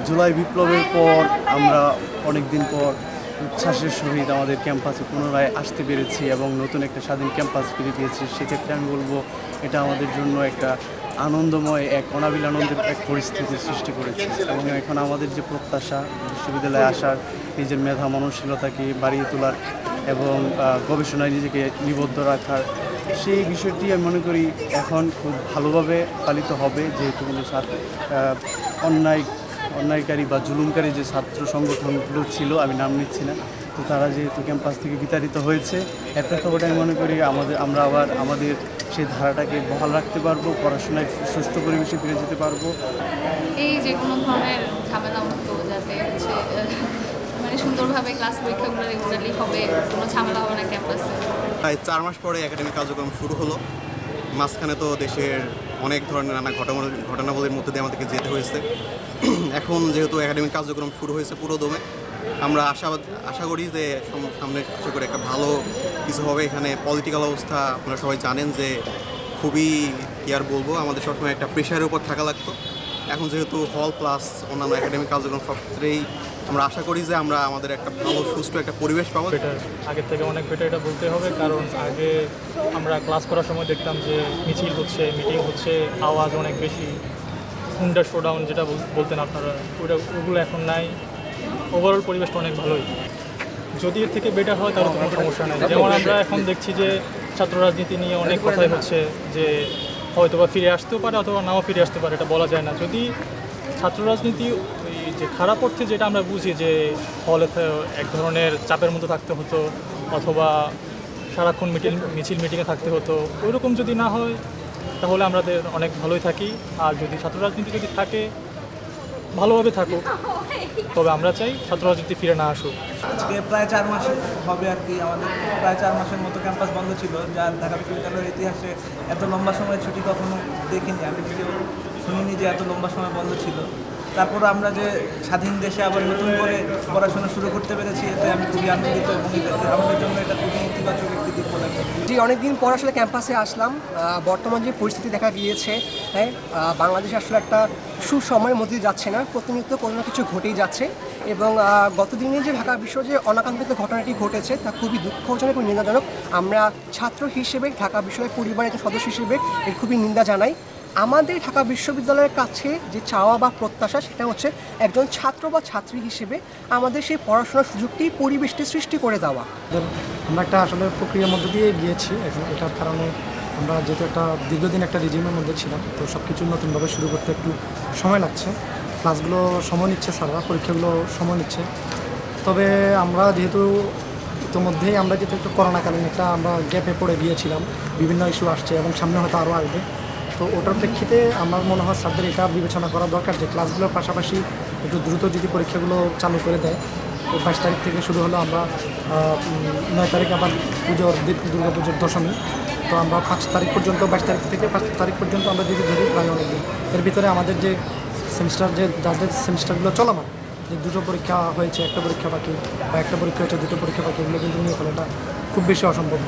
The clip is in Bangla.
জুলাই বিপ্লবের পর আমরা অনেক দিন পর উচ্ছ্বাসের সহিত আমাদের ক্যাম্পাসে পুনরায় আসতে পেরেছি এবং নতুন একটা স্বাধীন ক্যাম্পাস ফিরে পেয়েছি। সেক্ষেত্রে আমি বলবো এটা আমাদের জন্য একটা আনন্দময় এক অনাবিল আনন্দের এক পরিস্থিতির সৃষ্টি করেছে এবং এখন আমাদের যে প্রত্যাশা বিশ্ববিদ্যালয়ে আসার, নিজের মেধা মননশীলতাকে বাড়িয়ে তোলার এবং গবেষণায় নিজেকে নিবদ্ধ রাখার, সেই বিষয়টি আমি মনে করি এখন খুব ভালোভাবে পালিত হবে, যেহেতু কোনো অন্যায়কারী বা জুলুমকারী যে ছাত্র সংগঠনগুলো ছিল, আমি নাম নিচ্ছি না, তো তারা যেহেতু ক্যাম্পাস থেকে বিতাড়িত হয়েছে, এর প্রেক্ষাপটে আমি মনে করি আমরা আবার আমাদের সেই ধারাটাকে বহাল রাখতে পারবো, পড়াশোনায় সুষ্ঠু পরিবেশে ফিরে যেতে পারবো। এই যে কোনো ধরনের ঝামেলা মুক্ত যাতে হচ্ছে মানে সুন্দরভাবে ক্লাস পরীক্ষাগুলো রেগুলারলি হবে, কোনো ঝামেলা হবে না ক্যাম্পাসে। প্রায় 4 মাস পরে একাডেমিক কার্যক্রম শুরু হলো। মাঝখানে তো দেশের অনেক ধরনের নানা ঘটনাবলীর মধ্যে দিয়ে আমাদেরকে যেতে হয়েছে। এখন যেহেতু একাডেমিক কার্যক্রম শুরু হয়েছে পুরো দমে, আমরা আশা করি যে সামনে আশা করি একটা ভালো কিছু হবে। এখানে পলিটিক্যাল অবস্থা আপনারা সবাই জানেন যে খুবই কি আর বলবো, আমাদের সবসময় একটা প্রেশারের উপর থাকা লাগতো। এখন যেহেতু হল প্লাস অন্যান্য একাডেমিক কার্যক্রম সব ক্ষেত্রেই আমরা আশা করি যে আমরা আমাদের একটা ভালো সুষ্ঠু একটা পরিবেশ পাবো। বেটার, আগের থেকে অনেক বেটার এটা বলতে হবে, কারণ আগে আমরা ক্লাস করার সময় দেখতাম যে মিছিল হচ্ছে, মিটিং হচ্ছে, আওয়াজ অনেক বেশি, হুন্ডা শোডাউন যেটা বলতেন আপনারা, ওগুলো এখন নাই। ওভারঅল পরিবেশটা অনেক ভালোই। যদি এর থেকে বেটার হয় তাহলে তো কোনো সমস্যা নেই। যেমন আমরা এখন দেখছি যে ছাত্র রাজনীতি নিয়ে অনেক কথাই হচ্ছে যে হয়তো বা ফিরে আসতেও পারে অথবা নাও ফিরে আসতে পারে, এটা বলা যায় না। যদি ছাত্র রাজনীতি ওই যে খারাপ অর্থে যেটা আমরা বুঝি যে হলে এক ধরনের চাপের মধ্যে থাকতে হতো অথবা সারাক্ষণ মিছিল মিটিংয়ে থাকতে হতো, ওইরকম যদি না হয় তাহলে আমাদের অনেক ভালোই থাকি। আর যদি ছাত্র রাজনীতি যদি থাকে, ভালোভাবে থাকুক, তবে আমরা চাই ছাত্র রাজনীতি ফিরে না আসুক। আজকে প্রায় 4 মাস হবে আর কি, আমাদের প্রায় 4 মাসের মতো ক্যাম্পাস বন্ধ ছিল, যা ঢাকা বিশ্ববিদ্যালয়ের ইতিহাসে এত লম্বা সময় ছুটি কখনো দেখিনি, আমি নিজেও শুনিনি যে এত লম্বা সময় বন্ধ ছিল। তারপর আমরা যে স্বাধীন দেশে আবার নতুন করে পড়াশোনা শুরু করতে পেরেছি, এতে আমি খুবই আনন্দিত এবং আমাদের জন্য এটা খুবই ইতিবাচক একটি দিক বলে। যে অনেকদিন পর আসলে ক্যাম্পাসে আসলাম, বর্তমান যে পরিস্থিতি দেখা গিয়েছে, হ্যাঁ, বাংলাদেশ আসলে একটা সুসময়ের মধ্যে যাচ্ছে না, প্রতিনিয়ত কোনো না কিছু ঘটেই যাচ্ছে। এবং গত দিনে যে ঢাকা বিশ্ব যে অনাকাঙ্ক্ষিত ঘটনাটি ঘটেছে তা খুবই দুঃখজনক এবং নিন্দাজনক। আমরা ছাত্র হিসেবে, ঢাকা বিশ্ববিদ্যালয় পরিবারের একজন সদস্য হিসেবে এর খুবই নিন্দা জানাই। আমাদের ঢাকা বিশ্ববিদ্যালয়ের কাছে যে চাওয়া বা প্রত্যাশা, সেটা হচ্ছে একজন ছাত্র বা ছাত্রী হিসেবে আমাদের সেই পড়াশোনার সুযোগটি, পরিবেশটি সৃষ্টি করে দেওয়া। আমরা একটা আসলে প্রক্রিয়ার মধ্যে দিয়ে গিয়েছি। এখন এটার কারণে আমরা যেহেতু একটা দীর্ঘদিন একটা রিজিমের মধ্যে ছিলাম, তো সব কিছু নতুনভাবে শুরু করতে একটু সময় লাগছে। ক্লাসগুলো সময় নিচ্ছে, স্যাররা পরীক্ষাগুলো সময় নিচ্ছে। তবে আমরা যেহেতু ইতিমধ্যেই আমরা যেহেতু একটু করোনাকালীন একটা আমরা গ্যাপে পড়ে গিয়েছিলাম, বিভিন্ন ইস্যু আসছে এবং সামনে হয়তো আরও আসবে, তো ওটার প্রেক্ষিতে আমার মনে হয় স্যারদের এটা বিবেচনা করা দরকার যে ক্লাসগুলোর পাশাপাশি একটু দ্রুত যদি পরীক্ষাগুলো চালু করে দেয়। 22 তারিখ থেকে শুরু হলো, আমরা 9 তারিখ আবার দুর্গা পুজোর দশমী, তো আমরা 5 তারিখ পর্যন্ত, 22 তারিখ থেকে 5 তারিখ পর্যন্ত আমরা যদি ধরি প্রায় অনেকদিন। এর ভিতরে আমাদের যে যাদের সেমিস্টারগুলো চলমান, যে দুটো পরীক্ষা হয়েছে, একটা পরীক্ষা বাকি, বা একটা পরীক্ষা হচ্ছে দুটো পরীক্ষা বাকি, এগুলো কিন্তু নিয়ে ফেলাটা খুব বেশি অসম্ভব।